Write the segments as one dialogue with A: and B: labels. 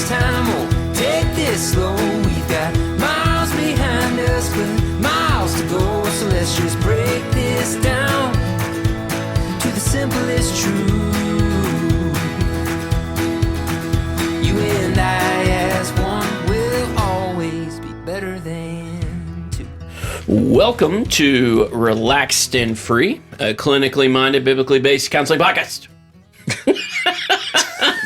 A: time, won't take this slow. We've got miles behind us, but miles to go. So let's just break this down to the simplest truth. You and I as one will always be better than two.
B: Welcome to Relaxed and Free, a clinically minded, biblically based counseling podcast.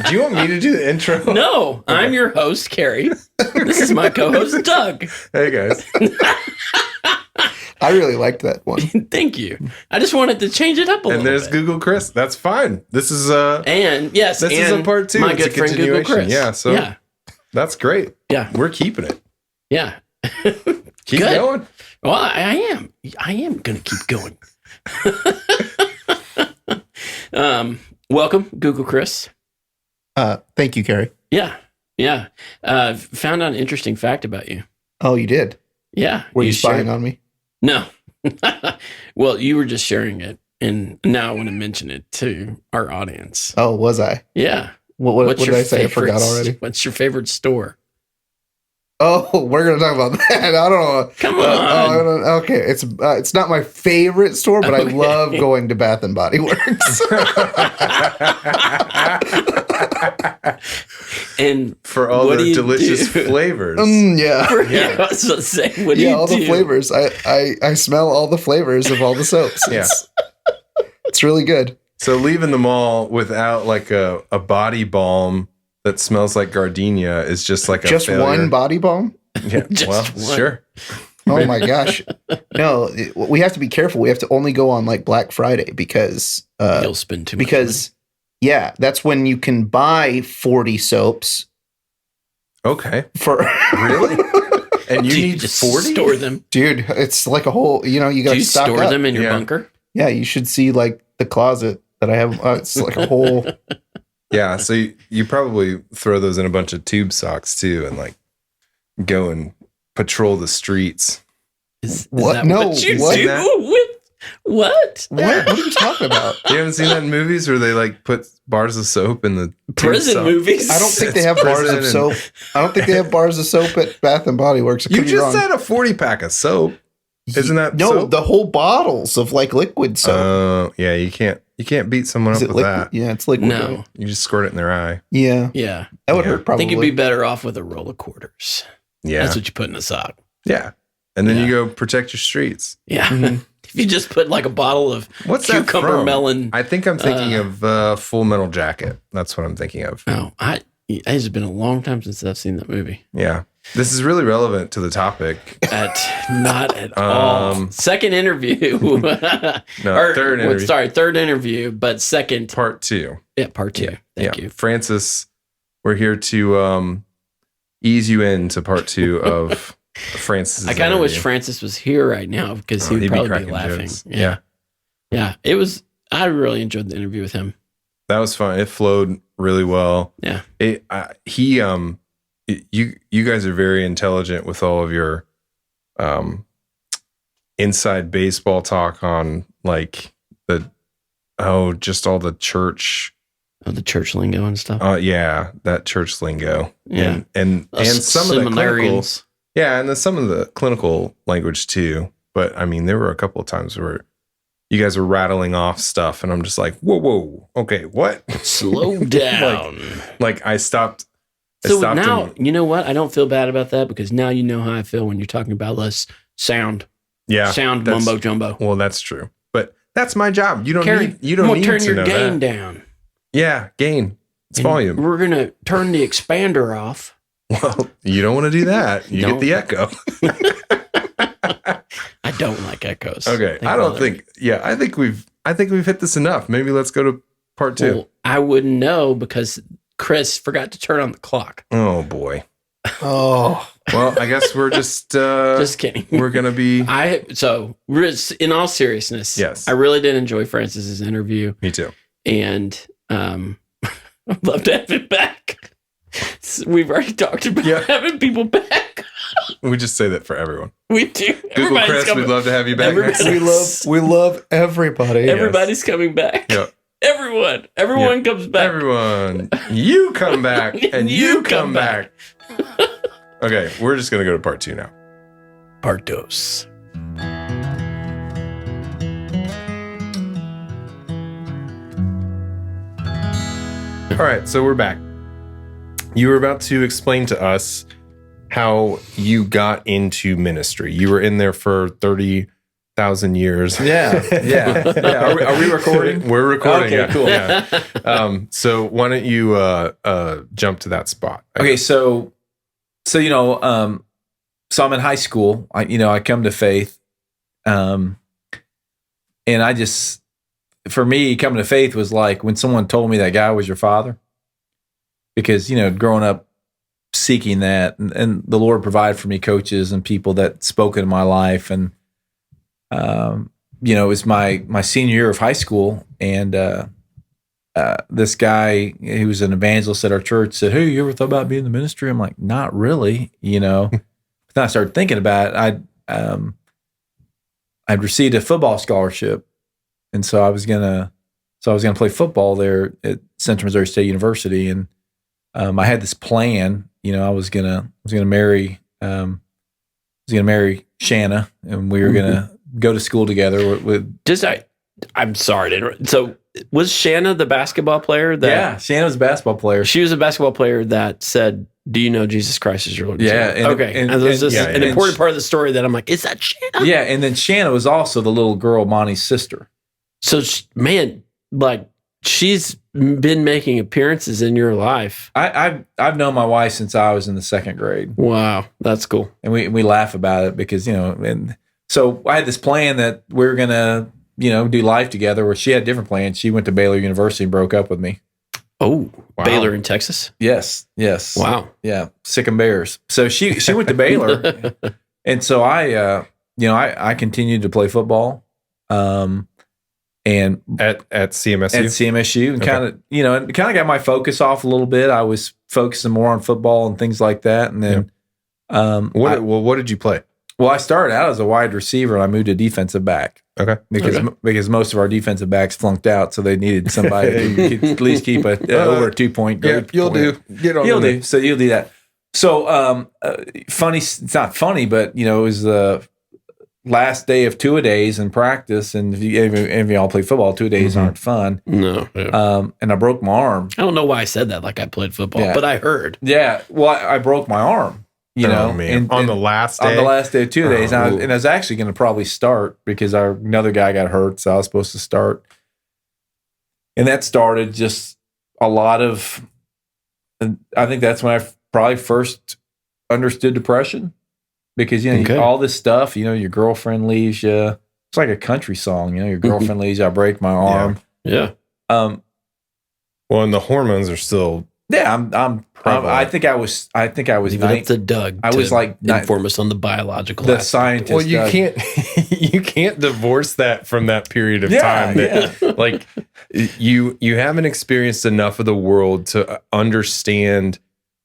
C: Do you want me to do the intro?
B: No, okay. I'm your host, Cary. This is my co-host, Doug.
C: Hey, guys.
D: I really liked that one.
B: Thank you. I just wanted to change it up a little bit.
C: And there's Google Chris. That's fine. This is this is a part two.
B: My good friend Google Chris.
C: Yeah, so that's great.
B: Yeah.
C: We're keeping it.
B: Yeah.
C: Keep going.
B: Well, I am going to keep going. Welcome, Google Chris.
D: Thank you, Cary.
B: Yeah. Found out an interesting fact about you.
D: Oh, you did?
B: Yeah.
D: Were you spying on me?
B: No. Well, you were just sharing it, and now I want to mention it to our audience.
D: Oh, was I?
B: Yeah.
D: What did I say? I forgot already.
B: What's your favorite store?
D: Oh, we're going to talk about that. I don't know.
B: Come on.
D: Okay. It's not my favorite store, but I love going to Bath and Body Works.
B: And
C: for all the delicious flavors.
D: Yeah.
B: I was going to say, what do you do?
D: All the flavors. I smell all the flavors of all the soaps. It's really good.
C: So leaving the mall without like a body balm that smells like gardenia is just like
D: just one body balm?
C: Yeah, one. Sure.
D: Oh my gosh. No, we have to be careful. We have to only go on like Black Friday because
B: you'll spend too much money.
D: That's when you can buy 40 soaps.
C: Okay.
D: For
C: really? And you need
B: just
C: 40?
B: Store them.
D: Dude, it's like a whole, you got to stock
B: store
D: up.
B: them in your bunker?
D: Yeah, you should see like the closet that I have. It's like a whole.
C: Yeah, so you probably throw those in a bunch of tube socks too, and like go and patrol the streets.
B: Is
D: what?
B: That
D: no,
B: what you
D: what?
B: do with what?
D: What are you talking about?
C: You haven't seen that in movies where they like put bars of soap in the
B: prison movies?
D: I don't think they have bars of soap. I don't think they have bars of soap at Bath and Body Works.
C: You just said a 40-pack of soap. Isn't that soap?
D: The whole bottles of like liquid soap.
C: Oh, yeah, you can't beat someone up with that.
D: Yeah, it's liquid.
B: No.
D: Right?
C: You just squirt it in their eye.
D: Yeah. That would hurt probably.
B: I think you'd be better off with a roll of quarters.
C: Yeah.
B: That's what you put in a sock.
C: Yeah. And then you go protect your streets.
B: Yeah.
D: Mm-hmm.
B: If you just put like a bottle of cucumber melon.
C: I think I'm thinking of Full Metal Jacket. That's what I'm thinking of.
B: Oh, it's been a long time since I've seen that movie.
C: Yeah. This is really relevant to the topic.
B: Not at all. Second interview.
C: Third interview.
B: Third interview, but second.
C: Part 2.
B: Yeah, part 2. Thank you.
C: Francis, we're here to ease you into part 2 of Francis.
B: I kind of wish Francis was here right now because he'd probably be laughing.
C: Yeah.
B: I really enjoyed the interview with him.
C: That was fun. It flowed really well.
B: Yeah.
C: You guys are very intelligent with all of your inside baseball talk on like just all the church.
B: Oh, the church lingo and stuff.
C: That church lingo.
B: Yeah.
C: And some of the clinical. Yeah, and then some of the clinical language too. But I mean, there were a couple of times where you guys are rattling off stuff, and I'm just like, whoa, okay, what?
B: Slow down.
C: like I stopped.
B: So now, you know what? I don't feel bad about that because now you know how I feel when you're talking about less sound.
C: Yeah.
B: Sound mumbo jumbo.
C: Well, that's true. But that's my job. You don't need to
B: turn your
C: know
B: gain
C: that.
B: down.
C: Yeah, gain. It's volume.
B: We're going to turn the expander off.
C: Well, you don't want to do that. You get the echo.
B: I don't like echoes.
C: Okay. I think we've hit this enough. Maybe let's go to part 2.
B: Well, I wouldn't know because Chris forgot to turn on the clock.
C: Oh boy.
D: Oh.
C: Well, I guess we're just
B: kidding.
C: We're gonna be.
B: In all seriousness,
C: yes,
B: I really did enjoy Francis's interview.
C: Me too.
B: And I'd love to have him back. We've already talked about having people back.
C: We just say that for everyone.
B: We do.
C: Google Chris, we'd love to have you back.
D: We love everybody.
B: Everybody's coming back.
C: Yeah.
B: Everyone comes back.
C: Everyone, you come back and you come back. Okay, we're just going to go to part 2 now.
B: Part dos.
C: All right, so we're back. You were about to explain to us how you got into ministry. You were in there for 30,000 years.
E: Yeah. Are we recording?
C: We're recording.
E: Okay, cool.
C: Yeah. So why don't you jump to that spot?
E: Okay, so I'm in high school. I come to faith, and I just, for me, coming to faith was like when someone told me that guy was your father, because growing up seeking that, and the Lord provided for me coaches and people that spoke into my life, and it was my senior year of high school, and this guy who was an evangelist at our church said, "Hey, you ever thought about being in the ministry?" I'm like, "Not really," But then I started thinking about it. I'd received a football scholarship, and so I was gonna play football there at Central Missouri State University, and I had this plan. I was gonna marry Shanna, and we were gonna go to school together.
B: I'm sorry to interrupt. So was Shanna the basketball player?
E: Yeah, Shanna was a basketball player.
B: She was a basketball player that said, "Do you know Jesus Christ is your Lord?"
E: Yeah.
B: And there's just an important part of the story that I'm like, is that Shanna?
E: Yeah, and then Shanna was also the little girl, Monty's sister.
B: So, she's been making appearances in your life.
E: I've known my wife since I was in the second grade.
B: Wow, that's cool.
E: And we laugh about it because, and so I had this plan that we were going to, do life together, where she had different plans. She went to Baylor University and broke up with me.
B: Oh,
C: wow.
B: Baylor in Texas?
E: Yes.
B: Wow.
E: Yeah. Sick 'em Bears. So she went to Baylor. And so I continued to play football. And
C: at CMSU?
E: At CMSU, and kind of got my focus off a little bit. I was focusing more on football and things like that. And then,
C: what did you play?
E: Well, I started out as a wide receiver, and I moved to defensive back.
C: Okay.
E: Because most of our defensive backs flunked out, so they needed somebody to at least keep over a 2-point grade.
C: Yeah, you'll do.
E: You'll do. So you'll do that. So funny. It's not funny, but it was the last day of 2-a-days in practice, and if any of y'all play football, 2-a-days aren't fun.
B: No. Yeah.
E: And I broke my arm.
B: I don't know why I said that like I played football, but I heard.
E: Yeah. Well, I broke my arm.
C: Man. On the last day?
E: On the last day of 2 days. And I was actually going to probably start because another guy got hurt, so I was supposed to start. And that started just a lot of, I think that's when I probably first understood depression, because, all this stuff, your girlfriend leaves you. It's like a country song, your girlfriend leaves you, I break my arm.
B: Yeah.
C: Well, and the hormones are still...
E: Yeah, I think I was.
B: Leave it up to Doug.
E: I was like
B: inform us on the biological.
E: The
B: aspect.
E: scientist.
C: Well, you can't divorce that from that period of time. Like you haven't experienced enough of the world to understand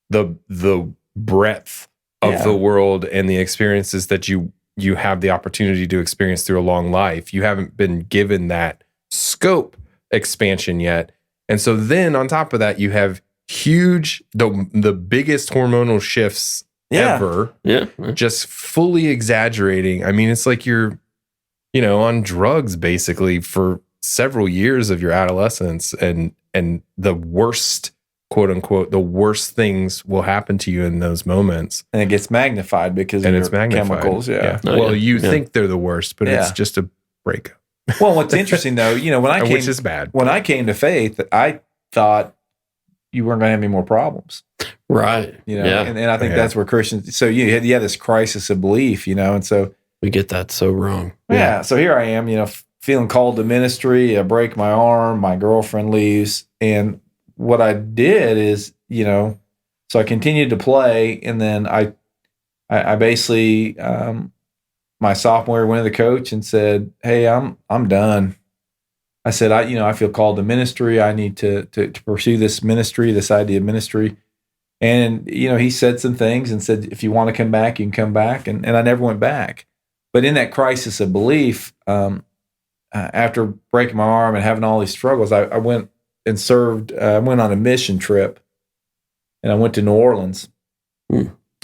C: the breadth of the world and the experiences that you have the opportunity to experience through a long life. You haven't been given that scope expansion yet, and so then on top of that, you have huge, the biggest hormonal shifts ever.
B: Yeah.
C: Just fully exaggerating. I mean, it's like you're, on drugs basically for several years of your adolescence, and the worst, quote unquote, the worst things will happen to you in those moments.
E: And it gets magnified because of your chemicals. Yeah.
C: Well, you think they're the worst, but it's just a breakup.
E: Well, what's interesting though,
C: which is bad.
E: When I came to faith, I thought you weren't going to have any more problems.
B: Right.
E: And I think that's where Christians, so you had this crisis of belief, and so
B: we get that so wrong.
E: Yeah. So here I am, feeling called to ministry. I break my arm, my girlfriend leaves. And what I did is, so I continued to play. And then I basically, my sophomore year went to the coach and said, "Hey, I'm done." I said, I feel called to ministry. I need to pursue this ministry, this idea of ministry. And, he said some things and said, if you want to come back, you can come back. And I never went back. But in that crisis of belief, after breaking my arm and having all these struggles, I went and served. I went on a mission trip, and I went to New Orleans.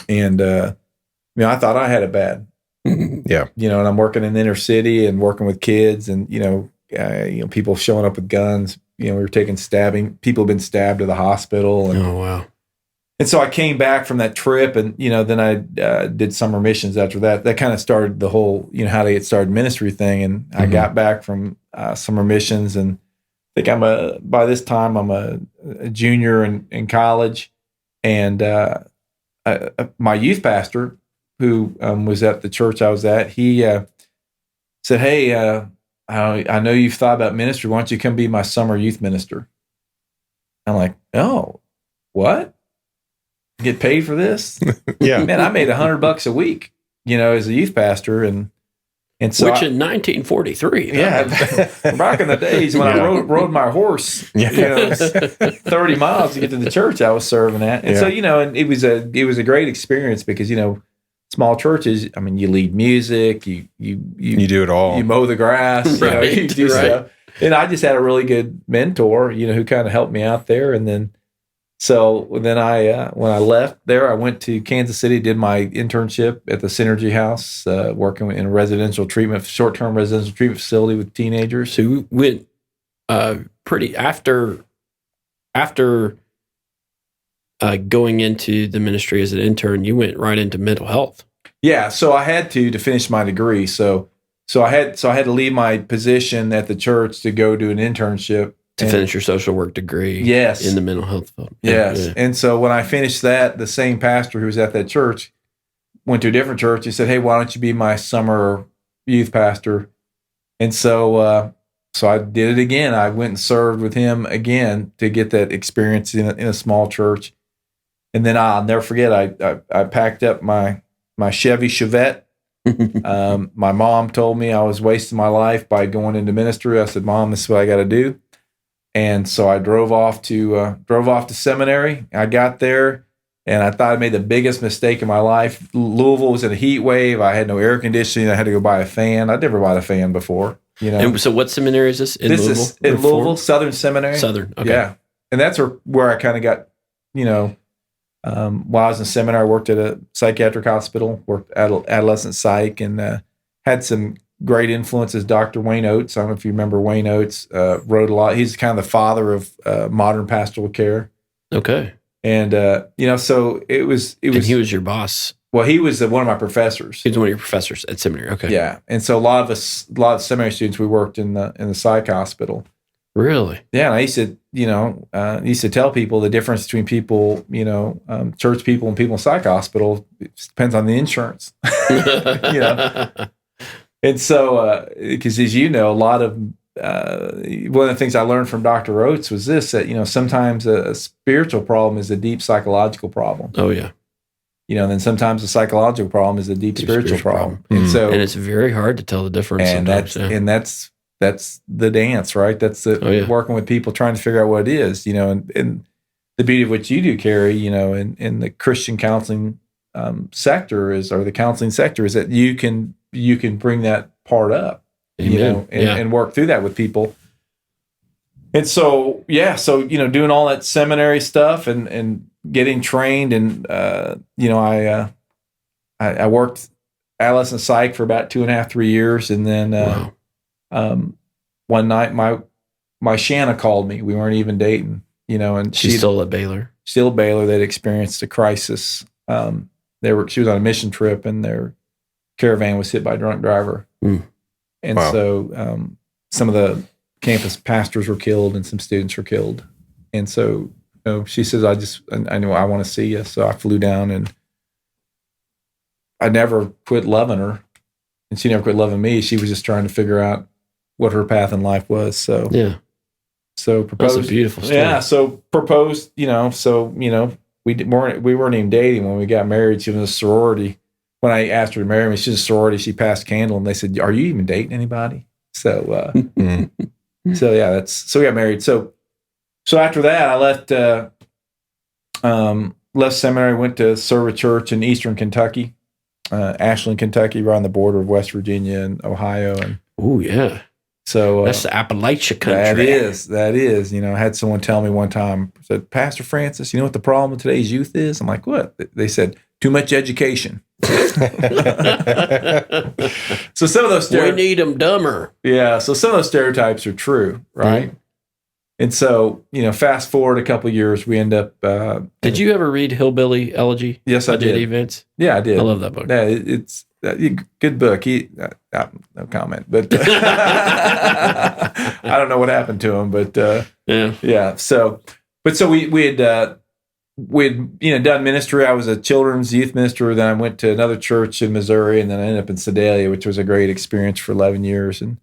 E: And I thought I had it bad.
C: Yeah,
E: and I'm working in the inner city and working with kids, and people showing up with guns. We were taking stabbing. People have been stabbed to the hospital. And,
B: oh wow!
E: And so I came back from that trip, and then I did summer missions after that. That kind of started the whole how to get started ministry thing. And I got back from summer missions, and I think by this time I'm a junior in college, and my youth pastor, who was at the church I was at, he said, "Hey, I know you've thought about ministry. Why don't you come be my summer youth minister?" I'm like, "Oh, what? Get paid for this?"
C: Yeah,
E: man, I made $100 a week, as a youth pastor, and so
B: which in 1943,
E: back in the days when I rode my horse, 30 miles to get to the church I was serving at, and so and it was a great experience because small churches, I mean, you lead music, you
C: do it all,
E: you mow the grass,
B: right,
E: you do stuff, and I just had a really good mentor, who kind of helped me out there, and then. So then when I left there, I went to Kansas City, did my internship at the Synergy House, working in a short-term residential treatment facility with teenagers.
B: So you went pretty after going into the ministry as an intern, you went right into mental health.
E: Yeah, so I had to finish my degree. So I had to leave my position at the church to go do an internship.
B: To finish your social work degree,
E: yes,
B: in the mental health field.
E: Yes, and so when I finished that, the same pastor who was at that church went to a different church. He said, "Hey, why don't you be my summer youth pastor?" And so I did it again. I went and served with him again to get that experience in a small church. And then I'll never forget. I packed up my Chevy Chevette. My mom told me I was wasting my life by going into ministry. I said, "Mom, this is what I got to do." And so I drove off to seminary. I got there, and I thought I made the biggest mistake in my life. Louisville was in a heat wave. I had no air conditioning. I had to go buy a fan. I'd never bought a fan before.
B: And so, what seminary is this?
E: This is in Louisville, Southern Seminary.
B: Southern, okay.
E: Yeah, and that's where I kind of got. While I was in seminary, I worked at a psychiatric hospital, worked at adolescent psych, and had some great influences. Dr. Wayne Oates, I don't know if you remember Wayne Oates, wrote a lot. He's kind of the father of modern pastoral care.
B: Okay.
E: And, so it was.
B: And he was your boss.
E: Well, he was one of my professors.
B: He was one of your professors at seminary. Okay.
E: Yeah. And so a lot of seminary students, we worked in the psych hospital.
B: Really?
E: Yeah. And I used to tell people the difference between people, church people and people in psych hospital. It depends on the insurance, And so, because as you know, a lot of one of the things I learned from Dr. Oates was this: that sometimes a spiritual problem is a deep psychological problem.
B: Oh yeah.
E: And then sometimes a psychological problem is a deep spiritual problem. And so,
B: and it's very hard to tell the difference.
E: And that's the dance, right? That's working with people, trying to figure out what it is. And the beauty of what you do, Cary, in the Christian counseling sector or the counseling sector is that you can bring that part up, and work through that with people. And so, doing all that seminary stuff and getting trained, and I worked adolescent psych for about 2.5, 3 years, and then one night my Shanna called me. We weren't even dating, and
B: she's still at Baylor.
E: Still at Baylor. They'd experienced a crisis. She was on a mission trip, and their caravan was hit by a drunk driver. And so some of the campus pastors were killed and some students were killed. And so she says, I know I want to see you. So I flew down, and I never quit loving her, and she never quit loving me. She was just trying to figure out what her path in life was. So so proposed.
B: That's a beautiful story.
E: Yeah. So proposed. We weren't even dating when we got married. She was in a sorority. When I asked her to marry me, she's a sorority. She passed a candle, and they said, "Are you even dating anybody?" So, so we got married. So after that, I left seminary, went to serve a church in Eastern Kentucky, Ashland, Kentucky, right on the border of West Virginia and Ohio. And
B: oh yeah,
E: So
B: that's the Appalachia country.
E: That is. You know, I had someone tell me one time, said, Pastor Francis, you know what the problem with today's youth is? I'm like, what? They said, too much education. So some of those
B: we need them dumber.
E: Yeah. So some of those stereotypes are true, right? Mm-hmm. And so, you know, fast forward a couple of years, we end up.
B: Did you ever read Hillbilly Elegy?
E: Yes, I did.
B: Events?
E: Yeah, I did.
B: I love that book.
E: Yeah, it's good book. No comment, but I don't know what happened to him, but yeah. So we had done ministry. I was a children's youth minister. Then I went to another church in Missouri, and then I ended up in Sedalia, which was a great experience for 11 years. And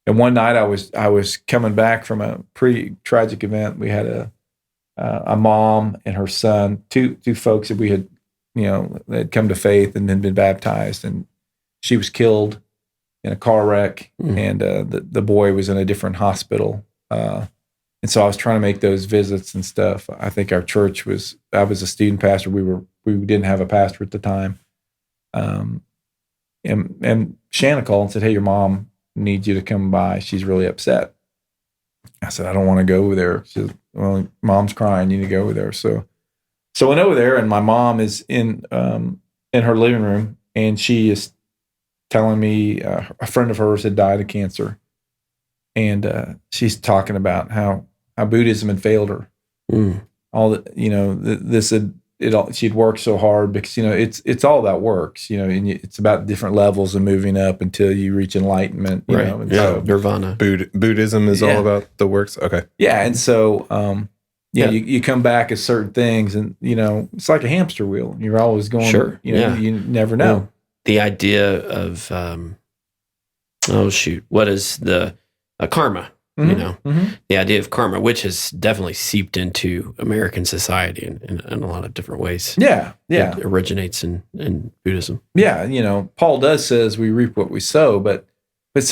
E: one night I was coming back from a pretty tragic event. We had a mom and her son, two folks that we had, they'd come to faith and then been baptized, and she was killed in a car wreck, and the boy was in a different hospital. And so I was trying to make those visits and stuff. I think our church I was a student pastor. We didn't have a pastor at the time. And Shanna called and said, "Hey, your mom needs you to come by. She's really upset." I said, "I don't want to go over there." She said, "Well, Mom's crying. You need to go over there." So I went over there, and my mom is in her living room, and she is telling me a friend of hers had died of cancer, and she's talking about how Buddhism had failed her. All the, she'd worked so hard because it's all about works, and it's about different levels of moving up until you reach enlightenment,
B: right?
E: And
B: so Nirvana.
C: Buddhism is all about the works. Okay,
E: yeah, and so you come back at certain things, and it's like a hamster wheel. You're always going.
B: Sure.
E: You never know.
B: Well, the idea of what is the karma? The idea of karma, which has definitely seeped into American society in a lot of different ways.
E: Yeah.
B: It originates in Buddhism.
E: Yeah, Paul says we reap what we sow, but that's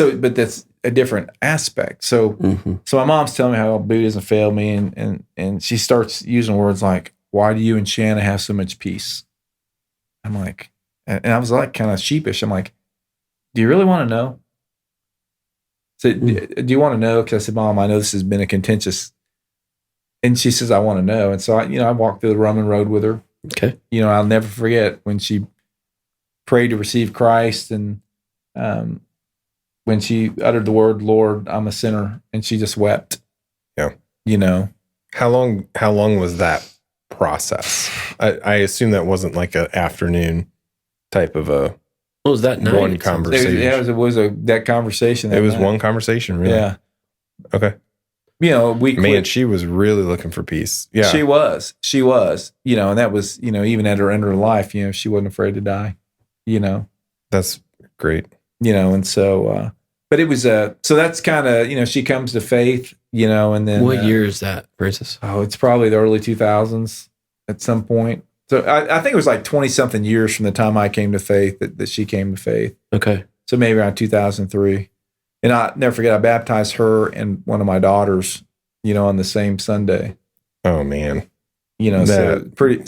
E: a different aspect. So my mom's telling me how Buddhism failed me, and she starts using words like, "Why do you and Shanna have so much peace?" I'm like, and I was like kind of sheepish. I'm like, "Do you really want to know?" So, do you want to know? Because I said, "Mom, I know this has been a contentious," and she says, "I want to know." And so I walked through the Roman road with her.
B: Okay.
E: I'll never forget when she prayed to receive Christ, and when she uttered the word, "Lord, I'm a sinner," and she just wept.
C: Yeah. How long was that process? I assume that wasn't like an afternoon type of a.
B: What was that night?
C: One conversation.
E: It was that conversation.
C: It was one conversation, really.
E: Yeah.
C: Okay. She was really looking for peace. Yeah.
E: She was. And that was, even at her end of her life, she wasn't afraid to die.
C: That's great.
E: And so, but it was so that's kind of, she comes to faith, and then.
B: What year is that, Francis?
E: Oh, it's probably the early 2000s at some point. So I think it was like 20-something years from the time I came to faith that she came to faith.
B: Okay. So
E: maybe around 2003. And I never forget, I baptized her and one of my daughters, on the same Sunday.
C: Oh, man.
E: So pretty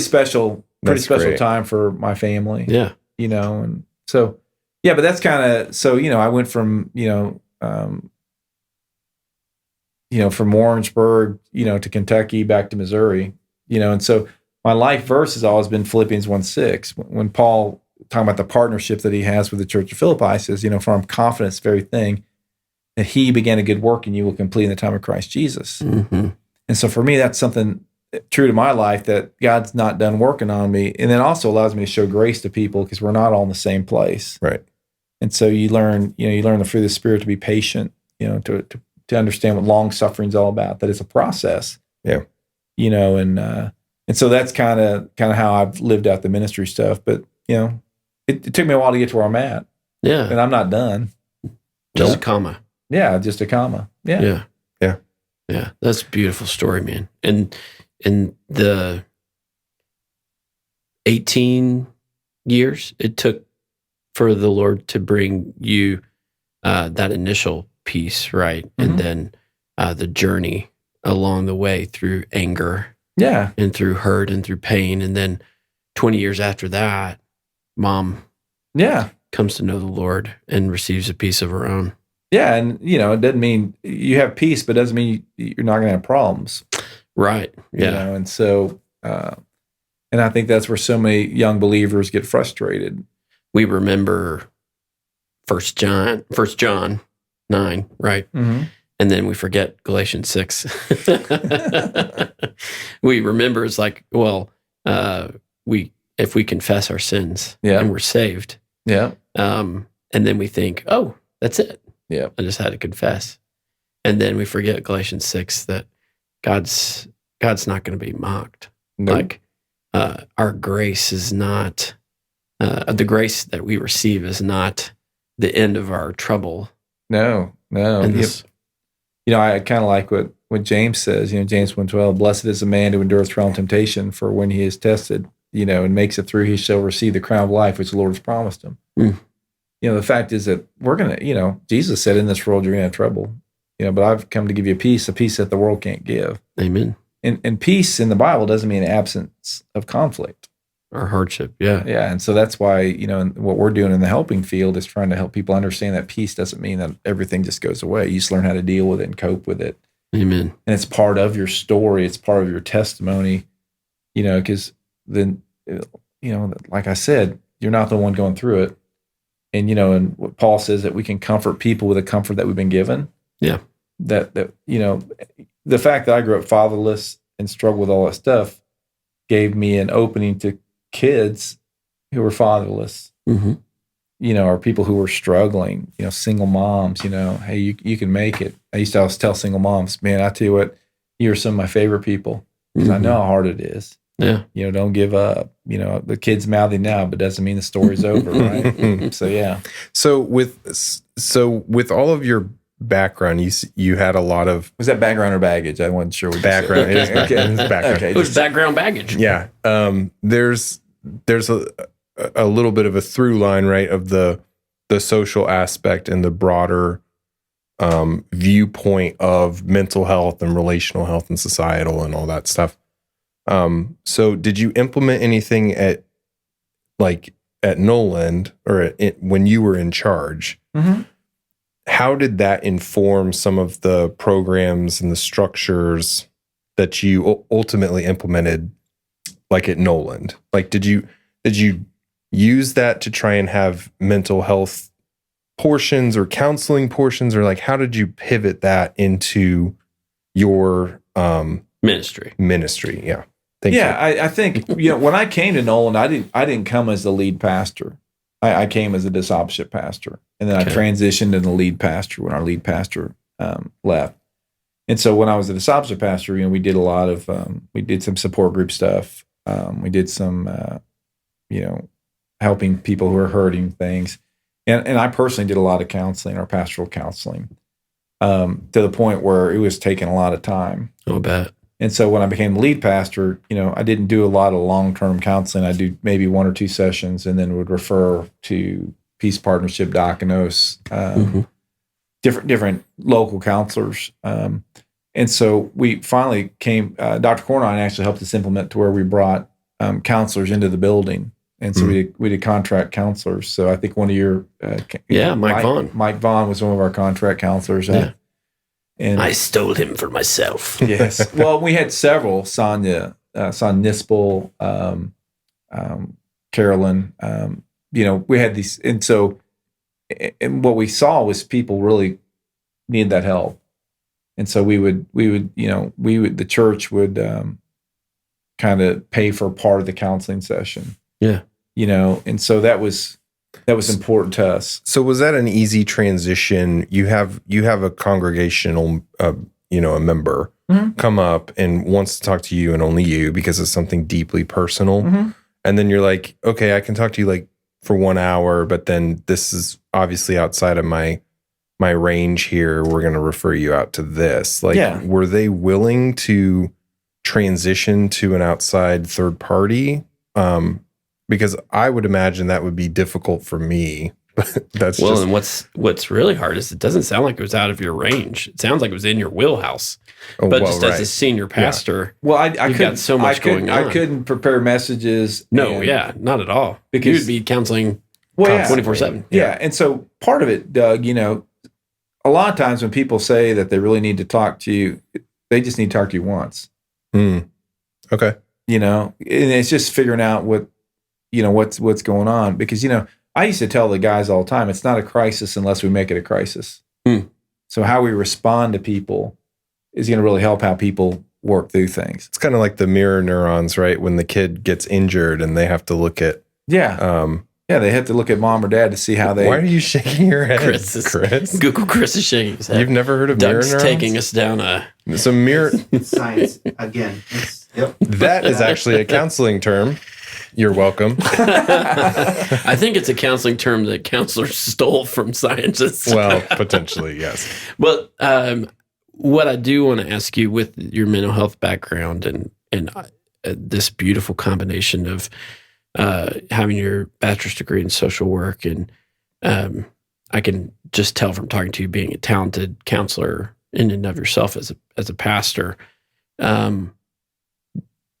E: special
C: great.
E: time for my family.
B: Yeah.
E: And so, yeah, but that's kind of, so, I went from, from Orangeburg, to Kentucky, back to Missouri, and so my life verse has always been Philippians 1:6. When Paul, talking about the partnership that he has with the church of Philippi, says, for I'm confident this very thing, that he began a good work and you will complete in the time of Christ Jesus.
B: Mm-hmm.
E: And so for me, that's something true to my life, that God's not done working on me. And then also allows me to show grace to people, because we're not all in the same place.
C: Right.
E: And so you learn the fruit of the Spirit to be patient, to understand what long suffering is all about, that it's a process.
C: Yeah.
E: And so that's kind of how I've lived out the ministry stuff. But, it took me a while to get to where I'm at.
B: Yeah.
E: And I'm not done.
B: Just a comma.
E: Yeah, just a comma. Yeah.
B: Yeah. That's a beautiful story, man. And in the 18 years it took for the Lord to bring you that initial peace, right? Mm-hmm. And then the journey along the way through anger.
E: Yeah.
B: And through hurt and through pain. And then 20 years after that, Mom comes to know the Lord and receives a piece of her own.
E: Yeah, and it doesn't mean you have peace, but it doesn't mean you're not going to have problems.
B: Right. Yeah.
E: And so, and I think that's where so many young believers get frustrated.
B: We remember 1 John 9, right?
E: Mm-hmm.
B: And then we forget Galatians 6. We remember it's like, well, if we confess our sins and we're saved.
E: Yeah.
B: And then we think, oh, that's it.
E: Yeah.
B: I just had to confess. And then we forget Galatians 6 that God's not going to be mocked.
E: Nope.
B: Like our grace is not, the grace that we receive is not the end of our trouble.
E: No. I kind of like what James says, James 1:12, blessed is the man who endureth trial and temptation, for when he is tested, and makes it through, he shall receive the crown of life, which the Lord has promised him.
B: Mm.
E: The fact is that we're going to, Jesus said, in this world, you're going to have trouble, but I've come to give you peace, a peace that the world can't give.
B: Amen.
E: And peace in the Bible doesn't mean absence of conflict.
B: Or hardship, yeah.
E: Yeah, and so that's why, what we're doing in the helping field is trying to help people understand that peace doesn't mean that everything just goes away. You just learn how to deal with it and cope with it.
B: Amen.
E: And it's part of your story. It's part of your testimony, because then, like I said, you're not the one going through it. And, and what Paul says, that we can comfort people with the comfort that we've been given.
B: Yeah.
E: That the fact that I grew up fatherless and struggled with all that stuff gave me an opening to kids who were fatherless,
B: mm-hmm.
E: Or people who were struggling, single moms, hey, you can make it. I used to always tell single moms, man, I tell you what, you're some of my favorite people because I know how hard it is.
B: Yeah.
E: Don't give up. The kid's mouthy now, but doesn't mean the story's over, right? So, yeah.
C: So with all of your background, you had a lot of...
E: Was that background or baggage? I wasn't sure what
C: background. It is background.
E: Okay.
B: It was background baggage.
C: Yeah. There's a little bit of a through line, right, of the social aspect and the broader viewpoint of mental health and relational health and societal and all that stuff. So did you implement anything at Noland or when you were in charge?
E: Mm-hmm.
C: How did that inform some of the programs and the structures that you ultimately implemented, like at Noland? Like, did you use that to try and have mental health portions or counseling portions, or like how did you pivot that into your
B: ministry?
C: Yeah.
E: I think when I came to Noland, I didn't come as the lead pastor. I came as a discipleship pastor, and then I transitioned to the lead pastor when our lead pastor left. And so when I was a discipleship pastor, we did a lot of we did some support group stuff. We did some helping people who are hurting things, and I personally did a lot of counseling, or pastoral counseling, to the point where it was taking a lot of time.
B: I'll bet.
E: And so when I became the lead pastor, I didn't do a lot of long-term counseling. I do maybe 1 or 2 sessions, and then would refer to Peace Partnership, Diakonos, different local counselors. And so we finally came. Dr. Corley actually helped us implement to where we brought counselors into the building, and so we did contract counselors. So I think one of your
B: Mike Vaughn.
E: Mike Vaughn was one of our contract counselors. And
B: I stole him for myself.
E: Yes. Well, we had several. Sonia Nispel, Carolyn. We had these, and so, and what we saw was people really needed that help, and so the church would kind of pay for part of the counseling session.
B: Yeah.
E: And so that was important to us.
C: So was that an easy transition? You have a congregational, a member come up and wants to talk to you and only you because it's something deeply personal.
E: Mm-hmm.
C: And then you're like, okay, I can talk to you like for 1 hour, but then this is obviously outside of my range here. We're going to refer you out to this. Were they willing to transition to an outside third party? Because I would imagine that would be difficult for me. That's
B: and what's really hard is it doesn't sound like it was out of your range. It sounds like it was in your wheelhouse. As a senior pastor,
E: I
B: you've got so much going on.
E: I couldn't prepare messages.
B: No, not at all. Because you'd be counseling 24/7.
E: Yeah, and so part of it, Doug, a lot of times when people say that they really need to talk to you, they just need to talk to you once.
C: Okay.
E: You know, and it's just figuring out what's going on. Because, I used to tell the guys all the time, it's not a crisis unless we make it a crisis. So how we respond to people is going to really help how people work through things.
C: It's kind of like the mirror neurons, right? When the kid gets injured and they have to look at they
E: have to look at mom or dad to see how they.
C: Why are you shaking your head,
B: Chris? Google Chris is shaking his head.
C: You've never heard of
B: Doug's
C: mirror neurons?
B: taking us down a.
C: So mirror.
D: It's science again. Yep.
C: That is actually a counseling term. You're welcome.
B: I think it's a counseling term that counselors stole from scientists.
C: Well, potentially, yes.
B: Well, what I do want to ask you with your mental health background and this beautiful combination of having your bachelor's degree in social work, and I can just tell from talking to you being a talented counselor in and of yourself as a pastor.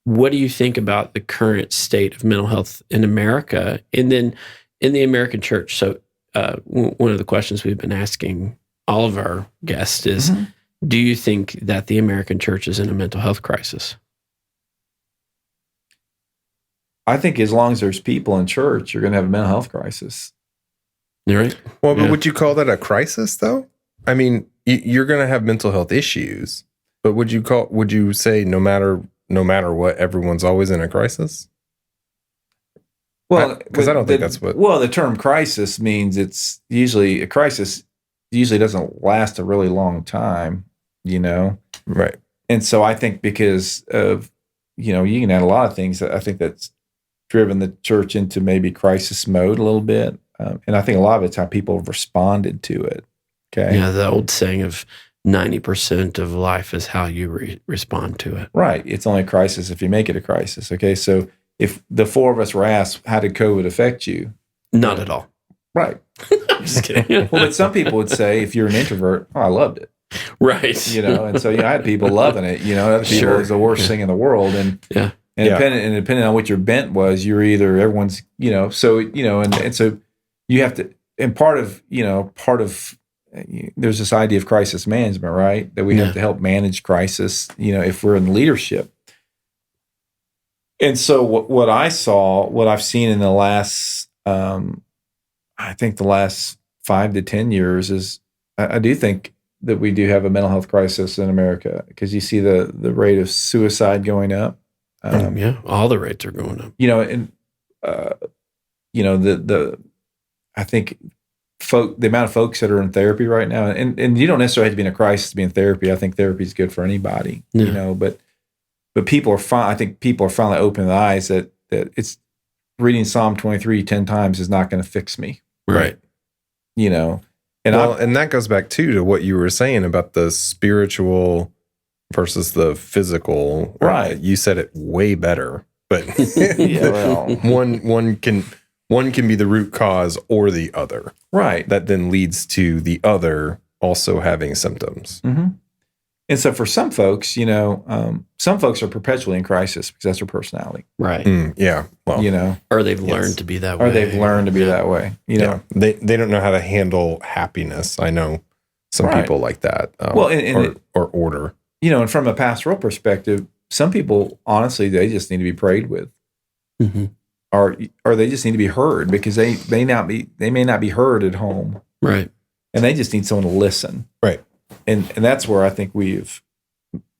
B: What do you think about the current state of mental health in America, and then in the American church? So one of the questions we've been asking all of our guests is, do you think that the American church is in a mental health crisis?
E: I think as long as there's people in church, you're going to have a mental health crisis.
B: You're right.
C: Well, but would you call that a crisis, though? I mean, you're going to have mental health issues, but would you say no matter what, everyone's always in a crisis?
E: Well,
C: because I don't think that's what.
E: Well, the term crisis means it's usually a crisis. Usually doesn't last a really long time,
C: Right.
E: And so I think because of, you can add a lot of things. I think that's driven the church into maybe crisis mode a little bit. And I think a lot of it's how people have responded to it. Okay.
B: Yeah, the old saying of 90% of life is how you respond to it.
E: Right. It's only a crisis if you make it a crisis. Okay. So if the four of us were asked, how did COVID affect you?
B: Not at all.
E: Right.
B: I'm just kidding.
E: Well, but some people would say, if you're an introvert, I loved it.
B: Right.
E: And so I had people loving it. Other people, it was the worst thing in the world. And depending on what your bent was, you're either everyone's, and so you have to, and part of there's this idea of crisis management, right? That we have to help manage crisis, if we're in leadership. And so what I've seen in the last, I think the last 5 to 10 years is, I do think that we do have a mental health crisis in America, because you see the rate of suicide going up.
B: All the rates are going up.
E: I think the amount of folks that are in therapy right now, and you don't necessarily have to be in a crisis to be in therapy. I think therapy is good for anybody, but people are I think people are finally opening their eyes that it's reading Psalm 23 10 times is not going to fix me.
B: Right.
C: And that goes back too to what you were saying about the spiritual versus the physical.
E: Right.
C: You said it way better, but
E: well,
C: one can be the root cause or the other.
E: Right.
C: That then leads to the other also having symptoms.
E: Mm-hmm. And so for some folks, some folks are perpetually in crisis because that's their personality.
B: Right.
C: Yeah. Well,
B: or they've learned to be that way.
E: Or they've learned to be that way.
C: They don't know how to handle happiness. I know some people like that. Or order.
E: And from a pastoral perspective, some people, honestly, they just need to be prayed with.
B: Mm-hmm.
E: Or they just need to be heard, because they may not be heard at home.
B: Right.
E: And they just need someone to listen.
C: Right.
E: And that's where I think we've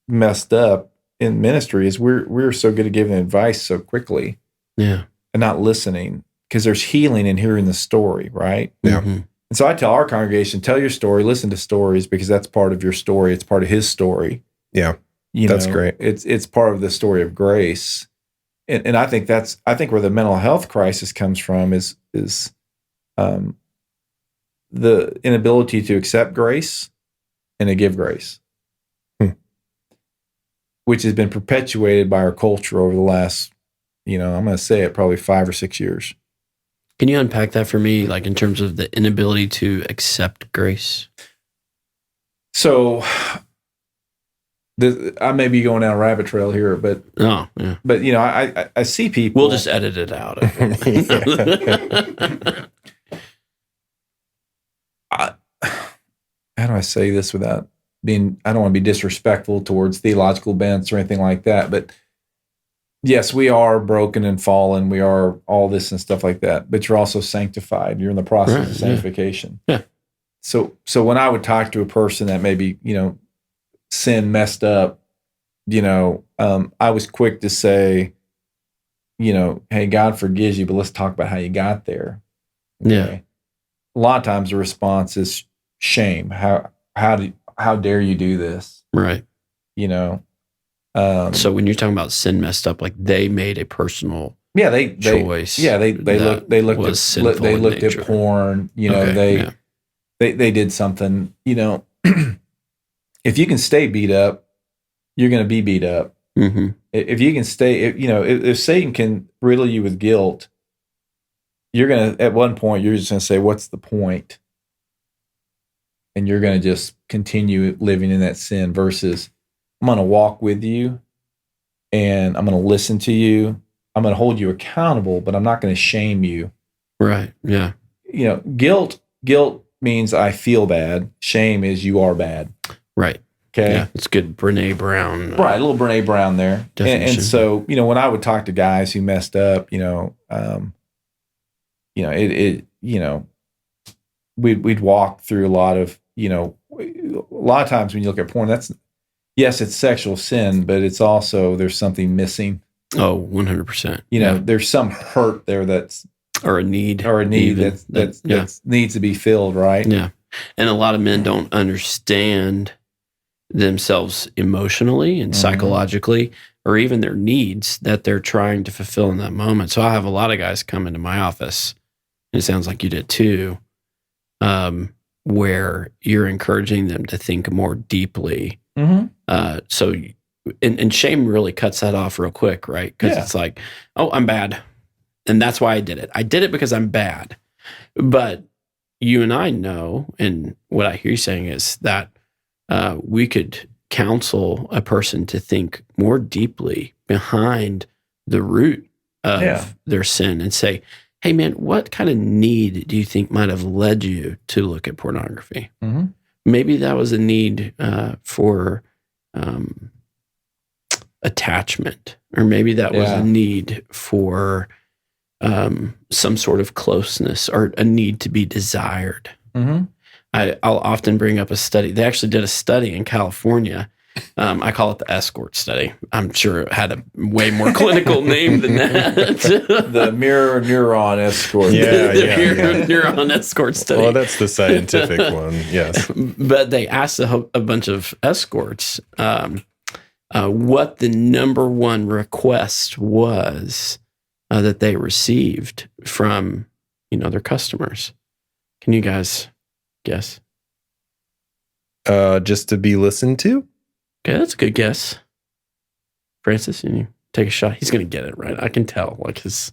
E: messed up in ministry, is we're so good at giving advice so quickly.
B: Yeah.
E: And not listening, because there's healing in hearing the story, right?
C: Yeah.
B: Mm-hmm.
E: And so I tell our congregation, tell your story, listen to stories, because that's part of your story. It's part of his story.
C: Yeah. That's great.
E: It's part of the story of grace. And I think where the mental health crisis comes from is the inability to accept grace and to give grace, which has been perpetuated by our culture over the last, I'm going to say it, probably 5 or 6 years.
B: Can you unpack that for me, like in terms of the inability to accept grace?
E: So I may be going down a rabbit trail here, but I see people.
B: We'll just edit it out.
E: I don't do I say this without being, I don't want to be disrespectful towards theological bents or anything like that, but yes, we are broken and fallen. We are all this and stuff like that, but you're also sanctified. You're in the process of sanctification.
B: Yeah.
E: So when I would talk to a person that maybe, sin messed up, I was quick to say, hey, God forgives you, but let's talk about how you got there. Okay?
B: Yeah.
E: A lot of times the response is shame. How dare you do this?
B: Right.
E: So
B: So when you're talking about sin messed up, like they made a personal choice.
E: They looked at
B: nature.
E: porn.
B: Okay,
E: They did something. If you can stay beat up, you're going to be beat up.
B: Mm-hmm.
E: If you can stay, if Satan can riddle you with guilt, you're going to, at one point, you're just going to say, what's the point? And you're going to just continue living in that sin versus I'm going to walk with you and I'm going to listen to you. I'm going to hold you accountable, but I'm not going to shame you.
B: Right. Yeah.
E: Guilt means I feel bad. Shame is you are bad.
B: Right.
E: Okay.
B: Yeah. It's good. Brene Brown.
E: Right. A little Brene Brown there. And so, when I would talk to guys who messed up, we'd walk through a lot of times when you look at porn, yes, it's sexual sin, but it's also, there's something missing.
B: Oh, 100%.
E: There's some hurt there
B: or a need
E: that needs to be filled. Right.
B: Yeah. And a lot of men don't understand themselves emotionally and psychologically, or even their needs that they're trying to fulfill in that moment. So I have a lot of guys come into my office, and it sounds like you did too, where you're encouraging them to think more deeply. So shame really cuts that off real quick, right? Because it's like, oh, I'm bad. And that's why I did it. I did it because I'm bad. But you and I know, and what I hear you saying is that we could counsel a person to think more deeply behind the root of their sin and say, hey, man, what kind of need do you think might have led you to look at pornography? Mm-hmm. Maybe that was a need for attachment, or maybe that was a need for some sort of closeness or a need to be desired. Mm-hmm. I'll often bring up a study. They actually did a study in California. I call it the escort study. I'm sure it had a way more clinical name than that.
E: The mirror neuron escort.
B: The neuron escort study.
C: Well, that's the scientific one, yes.
B: But they asked a bunch of escorts what the number one request was that they received from their customers. Can you guys guess?
C: Just to be listened to?
B: Okay, that's a good guess. Francis, you take a shot. He's going to get it right. I can tell, like his